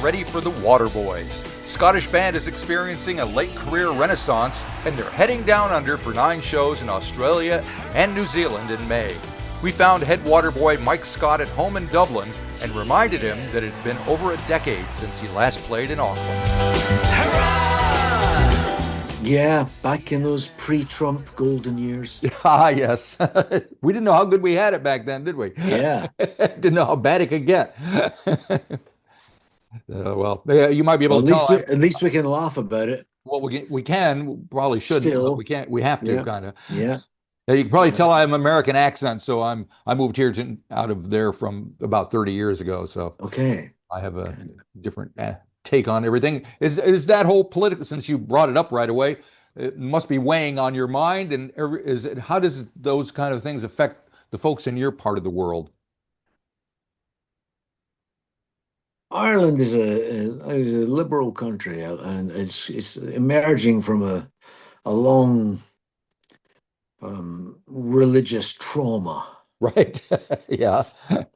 ready for the Waterboys. Scottish band is experiencing a late career renaissance, and they're heading down under for 9 shows in Australia and New Zealand in May. We found head Waterboy Mike Scott at home in Dublin and reminded him that it had been over a decade since he last played in Auckland. Yeah, back in those pre-Trump golden years. Ah, yes. We didn't know how good we had it back then, did we? Yeah. Didn't know how bad it could get. You might be able Well, to tell. at least we can laugh about it. Well, we probably shouldn't. Still. But we can't. We have to, Yeah. kind of. Yeah. You can probably tell I have an American accent, so I moved here out of there from about 30 years ago. So Okay. I have a different take on everything. Is that whole political? Since you brought it up right away, it must be weighing on your mind. And how does those kind of things affect the folks in your part of the world? Ireland is a liberal country, and it's emerging from a long religious trauma, Right. Yeah.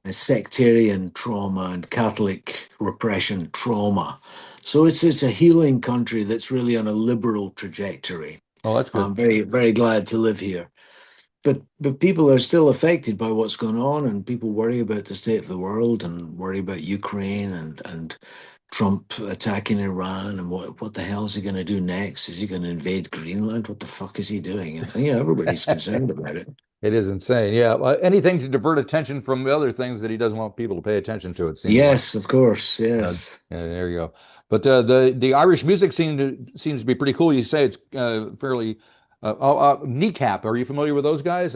a sectarian trauma and Catholic repression trauma. So it's a healing country that's really on a liberal trajectory. Oh, that's good. I'm very, very glad to live here. But people are still affected by what's going on, and people worry about the state of the world and worry about Ukraine and Trump attacking Iran and what the hell is he going to do next? Is he going to invade Greenland? What the fuck is he doing? And yeah, everybody's concerned about it. It is insane. Yeah. Anything to divert attention from the other things that he doesn't want people to pay attention to, it seems Yes, like. of course. Yes. There you go. But the Irish music scene seems to be pretty cool. You say it's fairly Kneecap. Are you familiar with those guys?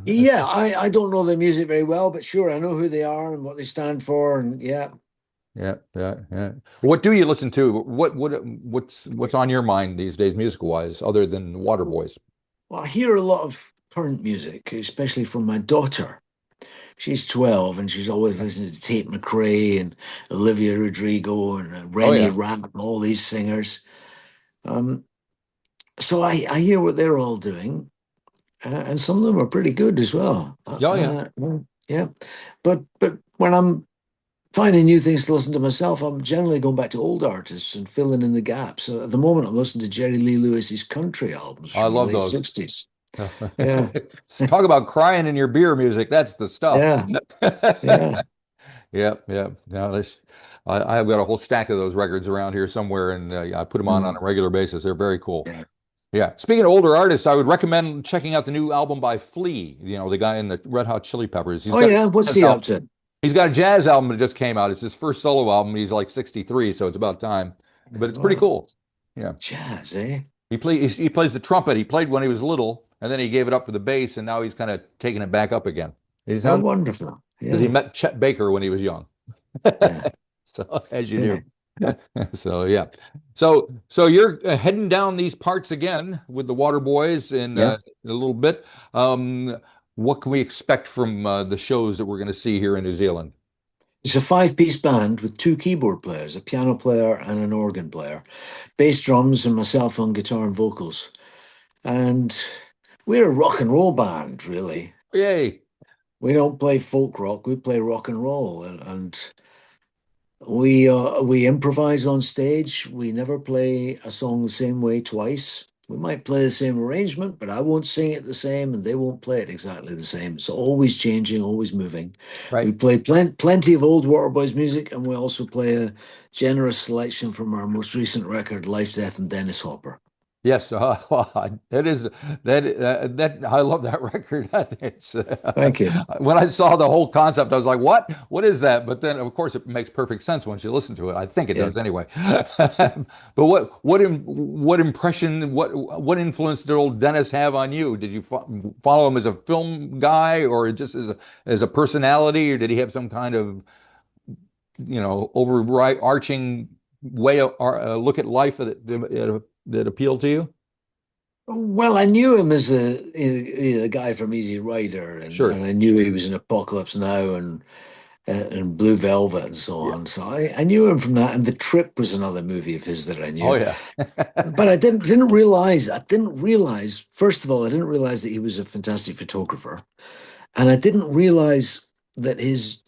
Yeah, I don't know their music very well, but sure, I know who they are and what they stand for, and yeah. Yeah. What do you listen to? What's on your mind these days, musical wise, other than Waterboys? Well, I hear a lot of current music, especially from my daughter. She's 12 and she's always listening to Tate McRae and Olivia Rodrigo and Rennie Rapp and all these singers. So I hear what they're all doing, and some of them are pretty good as well. Yeah. But when I'm finding new things to listen to myself, I'm generally going back to old artists and filling in the gaps. So at the moment, I'm listening to Jerry Lee Lewis's country albums from the late 60s. Yeah. Talk about crying in your beer music. That's the stuff. Yeah. Yeah. Now I've got a whole stack of those records around here somewhere, and I put them on a regular basis. They're very cool. Yeah. Speaking of older artists, I would recommend checking out the new album by Flea. You know, the guy in the Red Hot Chili Peppers. What's he up to? He's got a jazz album that just came out. It's his first solo album. He's like 63, so it's about time. But it's pretty cool. Yeah. Jazz, eh? He plays the trumpet. He played when he was little, and then he gave it up for the bass, and now he's kind of taking it back up again. Wonderful. Because he met Chet Baker when he was young. Yeah. So as you do. So yeah. So you're heading down these parts again with the Waterboys in a little bit. What can we expect from the shows that we're going to see here in New Zealand? It's a 5-piece band with 2 keyboard players, a piano player and an organ player, bass drums, and myself on guitar and vocals. And we're a rock and roll band, really. Yay. We don't play folk rock, we play rock and roll. And we improvise on stage. We never play a song the same way twice. We might play the same arrangement, but I won't sing it the same and they won't play it exactly the same. It's always changing, always moving. Right. We play plenty of old Waterboys music, and we also play a generous selection from our most recent record, Life, Death, and Dennis Hopper. Yes, that I love that record. It's Thank you. When I saw the whole concept, I was like, "What? What is that?" But then, of course, it makes perfect sense once you listen to it. I think it does anyway. But what impression, what influence did old Dennis have on you? Did you follow him as a film guy, or just as a personality, or did he have some kind of overarching way of look at life that appealed to you? Well, I knew him as a guy from Easy Rider, and I knew he was in Apocalypse Now and Blue Velvet and so on. So I knew him from that, and The Trip was another movie of his that I knew. Oh yeah. But I didn't realize. First of all, I didn't realize that he was a fantastic photographer, and I didn't realize that his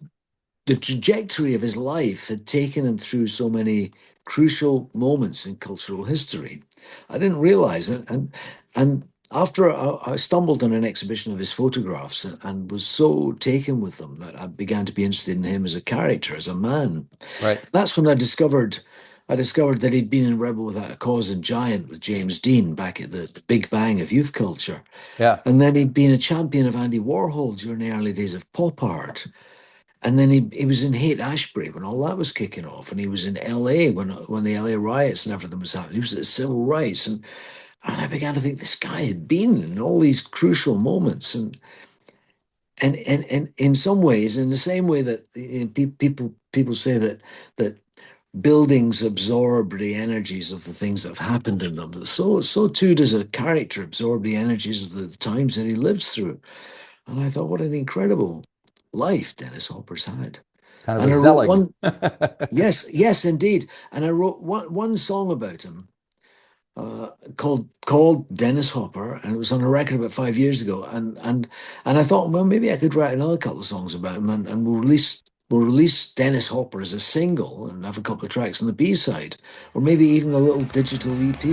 the trajectory of his life had taken him through so many crucial moments in cultural history. I didn't realize it, and after I stumbled on an exhibition of his photographs and was so taken with them that I began to be interested in him as a character, as a man. Right. That's when I discovered that he'd been in Rebel Without a Cause and Giant with James Dean back at the Big Bang of youth culture. Yeah. And then he'd been a champion of Andy Warhol during the early days of pop art. And then he was in Haight Ashbury when all that was kicking off. And he was in LA when the LA riots and everything was happening. He was at civil rights. And I began to think this guy had been in all these crucial moments. And in some ways, in the same way that people say that buildings absorb the energies of the things that have happened in them. So too does a character absorb the energies of the times that he lives through. And I thought, what an incredible life Dennis Hopper's had. Kind of And a I wrote Zelig. one, yes, yes, indeed. And I wrote one song about him called Dennis Hopper, and it was on a record about 5 years ago. And I thought, well, maybe I could write another couple of songs about him, and we'll release Dennis Hopper as a single and have a couple of tracks on the B side, or maybe even a little digital EP.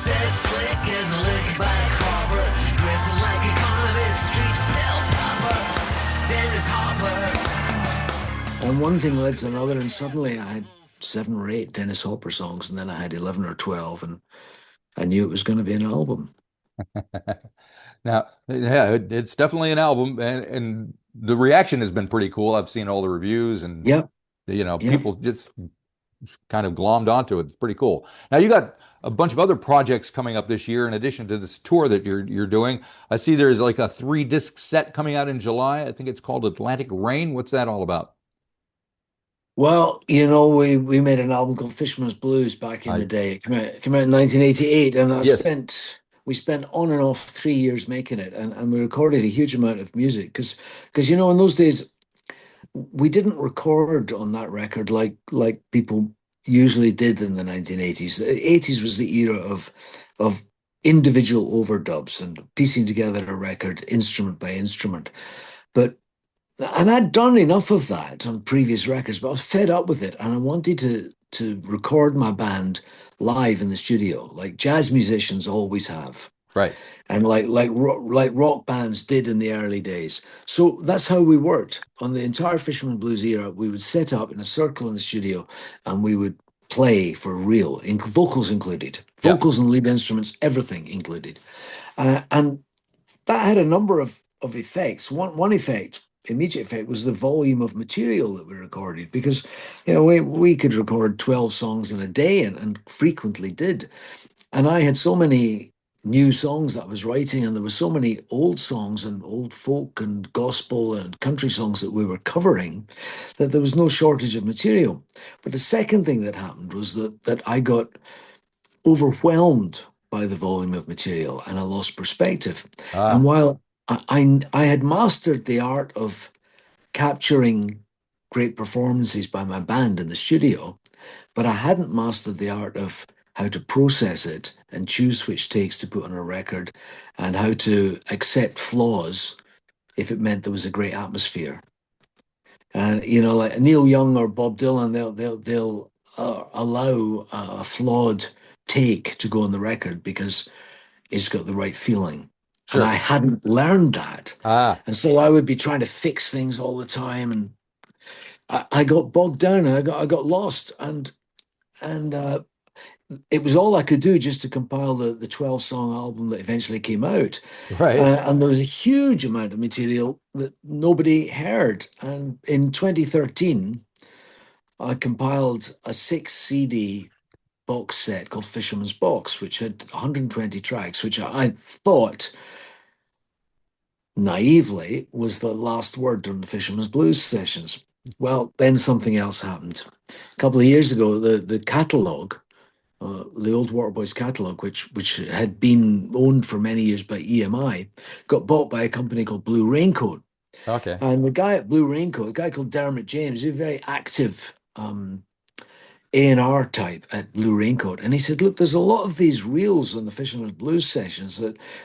As slick as a lick by copper, dressing like economist, street pill popper, Dennis Hopper. And one thing led to another, and suddenly I had 7 or 8 Dennis Hopper songs, and then I had 11 or 12, and I knew it was going to be an album. Now, yeah, it's definitely an album, and the reaction has been pretty cool. I've seen all the reviews, and Yep, yep. people just kind of glommed onto it. It's pretty cool. Now you got a bunch of other projects coming up this year in addition to this tour that you're doing. I see there's like a 3-disc set coming out in July. I think it's called Atlantic Rain. What's that all about? Well, we made an album called Fisherman's Blues back in the I day. It came out in 1988, and Yes. we spent on and off 3 years making it, and we recorded a huge amount of music because in those days we didn't record on that record like people usually did in the 1980s. The 80s was the era of individual overdubs and piecing together a record instrument by instrument. But and I'd done enough of that on previous records, but I was fed up with it, and I wanted to record my band live in the studio, like jazz musicians always have, Right. and like rock bands did in the early days. So that's how we worked on the entire Fisherman Blues era. We would set up in a circle in the studio, and we would play for real, vocals included, Yeah. vocals and lead instruments, everything included, and that had a number of effects. One effect, immediate effect, was the volume of material that we recorded because we could record 12 songs in a day and frequently did. And I had so many new songs that I was writing, and there were so many old songs and old folk and gospel and country songs that we were covering that there was no shortage of material. But the second thing that happened was that I got overwhelmed by the volume of material and I lost perspective. And Ah, while I had mastered the art of capturing great performances by my band in the studio, but I hadn't mastered the art of how to process it and choose which takes to put on a record and how to accept flaws if it meant there was a great atmosphere. And like Neil Young or Bob Dylan, they'll allow a flawed take to go on the record because it's got the right feeling. And I sure. hadn't learned that. Ah, And so I would be trying to fix things all the time. And I got bogged down and I got lost. And it was all I could do just to compile the 12-song album that eventually came out. right. And there was a huge amount of material that nobody heard. And in 2013, I compiled a 6 CD box set called Fisherman's Box, which had 120 tracks, which I thought naively was the last word on the Fisherman's Blues sessions. Well, then something else happened. A couple of years ago, the catalogue the old Waterboys catalog, which had been owned for many years by EMI, got bought by a company called Blue Raincoat. Okay. And the guy at Blue Raincoat, a guy called Dermot James, he's a very active A&R type at Blue Raincoat, and he said, "Look, there's a lot of these reels on the Fisherman's Blues sessions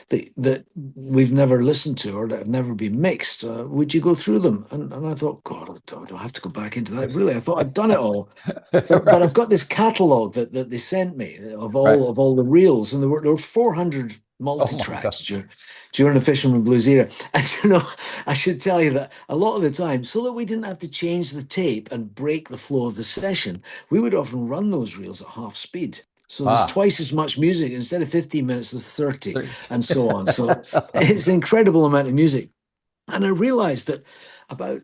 that we've never listened to or that have never been mixed. Would you go through them?" And I thought, God, I don't have to go back into that. Really, I thought I'd done it all, but I've got this catalogue that they sent me of Right. all the reels, and there were 400 Oh my multi-tracks God. during the Fisherman Blues era. And I should tell you that a lot of the time, so that we didn't have to change the tape and break the flow of the session, we would often run those reels at half speed. So there's Ah. twice as much music. Instead of 15 minutes, there's 30, and so on. So it's an incredible amount of music. And I realized that about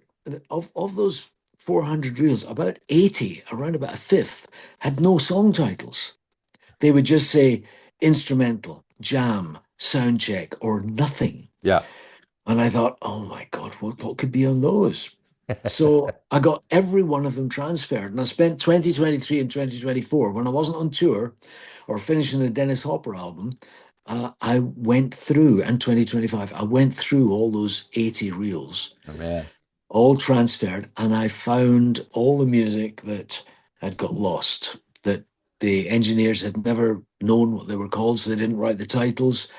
of those 400 reels, about 80, around about a fifth, had no song titles. They would just say instrumental, jam, sound check, or nothing. Yeah. And I thought, oh my God, what could be on those? So I got every one of them transferred. And I spent 2023 and 2024, when I wasn't on tour or finishing the Dennis Hopper album, I went through, and 2025, I went through all those 80 reels, Oh, man. all transferred, and I found all the music that had got lost, that the engineers had never known what they were called, so they didn't write the titles,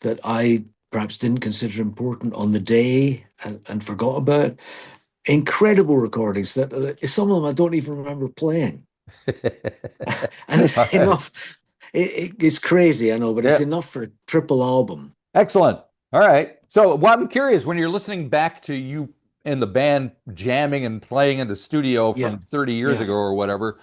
that I perhaps didn't consider important on the day and forgot about. Incredible recordings that some of them I don't even remember playing. And All it's right. enough. It's crazy, I know, but it's Yeah. enough for a triple album. Excellent. All right. So, well, I'm curious when you're listening back to you and the band jamming and playing in the studio Yeah, from 30 years yeah. ago or whatever,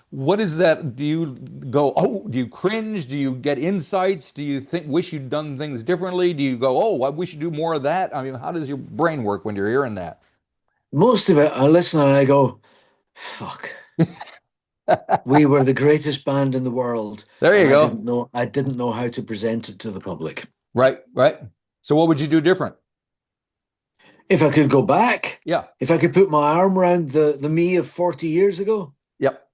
what is that? Do you go, oh, do you cringe? Do you get insights? Do you think, wish you'd done things differently? Do you go, oh, I wish you'd do more of that? I mean, how does your brain work when you're hearing that? Most of it, I listen and I go, fuck. We were the greatest band in the world, There and you go. I didn't know how to present it to the public. Right, right. So, what would you do different? If I could go back, Yeah. if I could put my arm around the me of 40 years ago, Yep.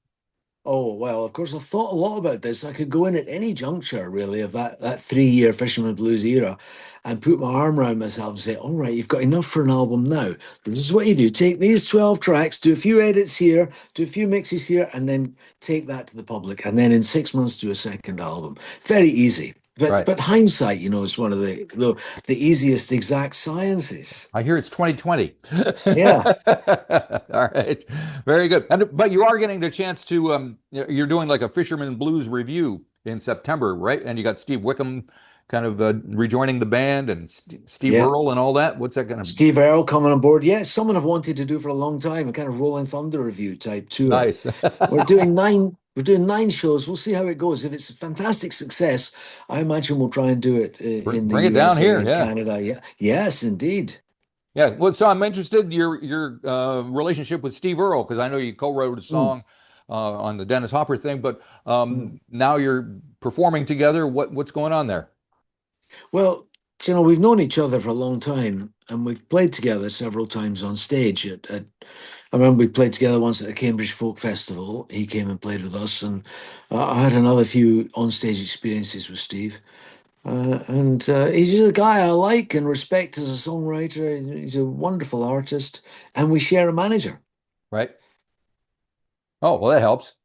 oh, well, of course, I've thought a lot about this. I could go in at any juncture, really, of that 3 year Fisherman Blues era and put my arm around myself and say, all right, you've got enough for an album now. This is what you do. Take these 12 tracks, do a few edits here, do a few mixes here, and then take that to the public. And then in 6 months, do a second album. Very easy. Right. But hindsight, is one of the easiest exact sciences. I hear it's 2020. Yeah. All right. Very good. But you are getting the chance to you're doing like a Fisherman Blues review in September, right? And you got Steve Wickham kind of rejoining the band and Steve Yeah. Earle and all that. What's that going to Steve Earle coming on board. Yeah, someone I've wanted to do for a long time, a kind of Rolling Thunder review type tour. nice? We're doing nine shows. We'll see how it goes. If it's a fantastic success, I imagine we'll try and do it in the Bring it down USA here. and Yeah. Canada. Yeah. Yes, indeed. Yeah. Well, so I'm interested in your relationship with Steve Earle because I know you co-wrote a Mm, song on the Dennis Hopper thing, but mm. now you're performing together. What's going on there? Well, we've known each other for a long time, and we've played together several times on stage. I remember we played together once at the Cambridge Folk Festival. He came and played with us, and I had another few on-stage experiences with Steve. And he's just a guy I like and respect as a songwriter. He's a wonderful artist, and we share a manager. Right. Oh, well, that helps.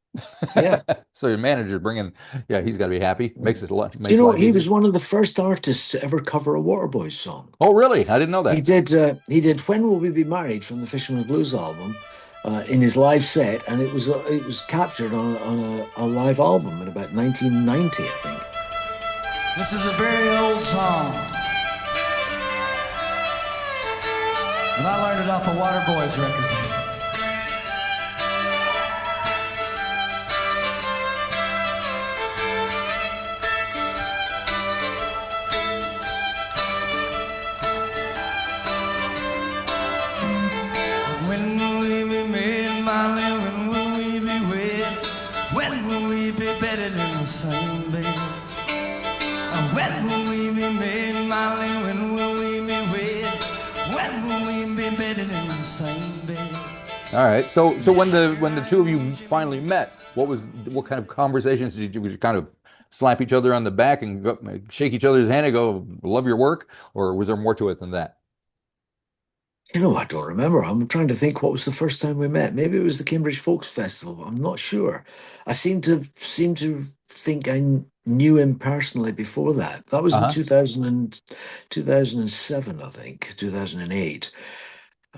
Yeah. So your manager bringing, yeah, he's got to be happy. Makes it a lot, Do makes you it a know lot he easier. was one of the first artists to ever cover a Waterboys song? Oh, really? I didn't know He that. did. He did "When Will We Be Married" from the Fisherman Blues album in his live set, and it was captured on a live album in about 1990, I think. This is a very old song, and I learned it off a Waterboys record. When will we be made, Molly? When will we be wed? When will we be bedded in the same bed? When will we be made, Molly? When will we be wed? When will we be bedded in the same bed? All right. So when the two of you finally met, what kind of conversations did you kind of slap each other on the back and shake each other's hand and go, love your work? Or was there more to it than that? I don't remember. I'm trying to think what was the first time we met. Maybe it was the Cambridge Folks Festival, but I'm not sure. I seem to think knew him personally before that. That was in Uh-huh. 2000 2007, I think, 2008.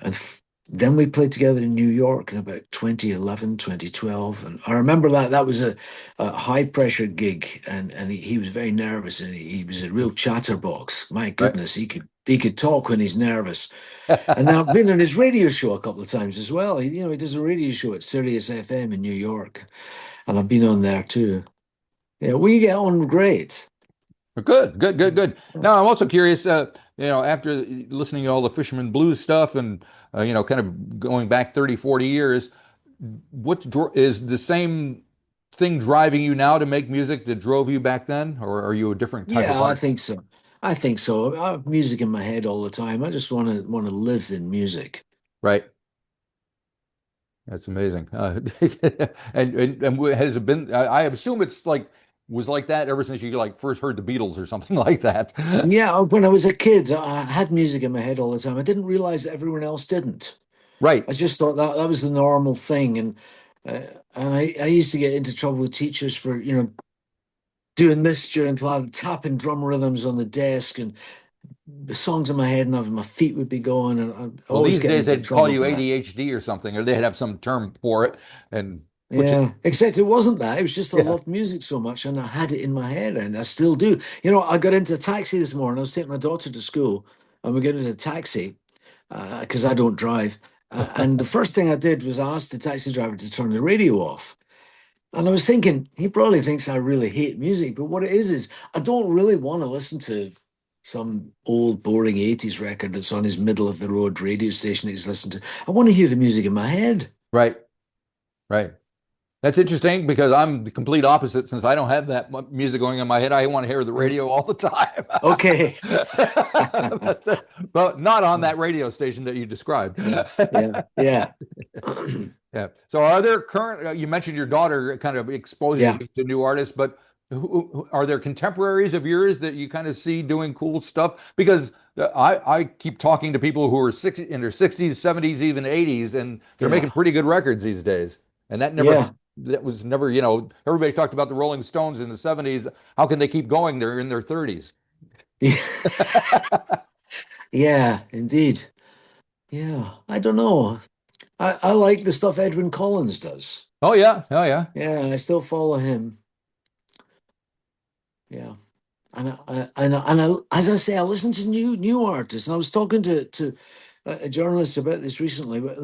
And then we played together in New York in about 2011, 2012. And I remember that was a high pressure gig, and he was very nervous, and he was a real chatterbox. My Right. goodness, he could talk when he's nervous. And then I've been on his radio show a couple of times as well. He does a radio show at Sirius FM in New York, and I've been on there too. Yeah, we get on great. Good, good, good, good. Now, I'm also curious, after listening to all the Fisherman Blues stuff and, kind of going back 30, 40 years, is the same thing driving you now to make music that drove you back then? Or are you a different type of Yeah, I artist? think so. I think so. I have music in my head all the time. I just want to live in music. Right. That's amazing. And has it been, I assume it's was like that ever since you like first heard the Beatles or something like that. Yeah, when I was a kid, I had music in my head all the time. I didn't realize that everyone else didn't. Right. I just thought that was the normal thing, and I used to get into trouble with teachers for doing this during class, tapping drum rhythms on the desk and the songs in my head, and my feet would be going, and I'd Well, always these get days into they'd call trouble you for that. ADHD or something, or they'd have some term for it and put you, Yeah, except it wasn't that. It was just I yeah. loved music so much, and I had it in my head, and I still do. I got into a taxi this morning. I was taking my daughter to school, and we got into a taxi because I don't drive. And the first thing I did was I asked the taxi driver to turn the radio off. And I was thinking, he probably thinks I really hate music, but what it is I don't really want to listen to some old, boring 80s record that's on his middle of the road radio station that he's listening to. I want to hear the music in my head. Right, right. That's interesting because I'm the complete opposite since I don't have that music going in my head. I want to hear the radio all the time. Okay. But not on that radio station that you described. Yeah, yeah. Yeah. So are there current, you mentioned your daughter kind of exposes Yeah. you to new artists, but are there contemporaries of yours that you kind of see doing cool stuff? Because I keep talking to people who are in their 60s, 70s, even 80s, and they're making Yeah. pretty good records these days. And Yeah. that was never, everybody talked about the Rolling Stones in the 70s. How can they keep going? They're in their 30s. Yeah, indeed. Yeah. I don't know. I like the stuff Edwyn Collins does. Oh yeah. Oh yeah. Yeah, I still follow him. Yeah. And as I say, I listen to new artists, and I was talking to a journalist about this recently. But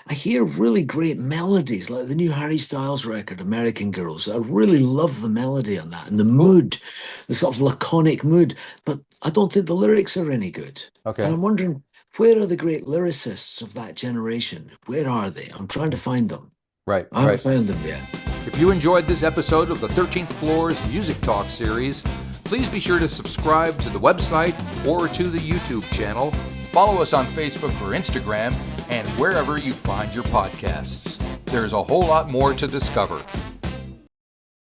I hear really great melodies, like the new Harry Styles record, American Girls. I really love the melody on that and the Cool. mood, the sort of laconic mood. But I don't think the lyrics are any good. And Okay. I'm wondering, where are the great lyricists of that generation? Where are they? I'm trying to find them. Right. I haven't Right. found them yet. If you enjoyed this episode of the 13th Floor's Music Talk series, please be sure to subscribe to the website or to the YouTube channel. Follow us on Facebook or Instagram and wherever you find your podcasts. There's a whole lot more to discover.